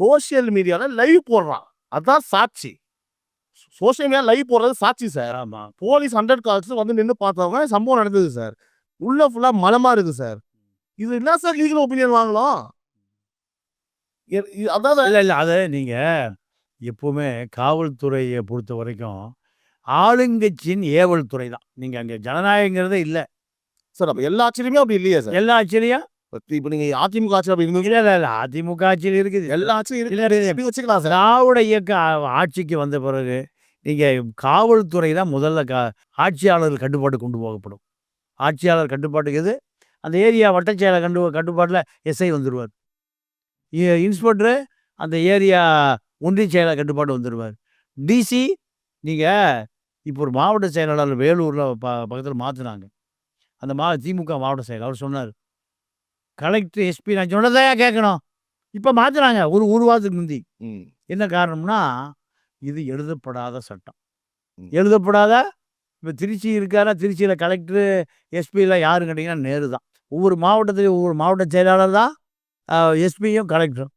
Social மீடியால live போடுறான். அதான் சாட்சி. சோசியல் மீடியா லைவ் போடுறது சாட்சி சார். ஆமா. போலீஸ் 100 கால்ஸ் வந்து நின்னு பார்த்தவங்க சம்பவம் நடந்தது சார். உள்ள ஃபுல்லா மலமா இருக்கு சார். இது என்ன சார் லீகல் ஒப்பீனியன் வாங்கலாம்? அதாவது இல்ல. அத நீங்க எப்பவுமே காவல்துறைய பொறுத்த வரைக்கும் ஆளுங்கட்சியின் ஏவல் துறை தான். நீங்க அங்க ஜனநாயகங்கிறதே இல்ல. சார் அப்ப எல்லா ஆட்சியிலுமே அப்படி இல்லையே சார். எல்லா ஆட்சியிலயும் இப்ப நீங்க அதிமுக ஆட்சி அப்படி இருந்தது. இல்ல. அதிமுக ஆட்சியில் இருக்குது. எல்லா ஆட்சியும் இல்ல, இருக்கு. எப்படி வச்சுக்கலாம் சார். திராவிட இயக்க ஆட்சிக்கு வந்த பிறகு நீங்க காவல்துறை தான் முதல்ல ஆட்சியாளர் கட்டுப்பாட்டு கொண்டு போகப்படும். ஆட்சியாளர் கட்டுப்பாட்டுக்கு எது? அந்த ஏரியா வட்டச் செயலர் கட்டுப்பாட்டுல எஸ்ஐ வந்துருவார். இன்ஸ்பெக்டரு அந்த ஏரியா ஒன்றிய செயலர் கட்டுப்பாடு வந்துருவார். டிசி நீங்க இப்போ ஒரு மாவட்ட செயலாளர் வேலூர்ல பக்கத்துல மாத்துனாங்க. அந்த திமுக மாவட்ட செயலர் அவர் சொன்னார், கலெக்டர் எஸ்பி நான் சொன்னதையா கேட்கணும். இப்ப மாத்துறாங்க ஒரு வாரத்துக்கு முந்தி. என்ன காரணம்னா இது எழுதப்படாத சட்டம். எழுதப்படாத இப்போ திருச்சி இருக்காரா, திருச்சியில் கலெக்டரு எஸ்பியில் யாருன்னு கேட்டிங்கன்னா நேரு தான். ஒவ்வொரு மாவட்டத்துலையும் ஒவ்வொரு மாவட்ட செயலாளர் தான் எஸ்பியும் கலெக்டரும்.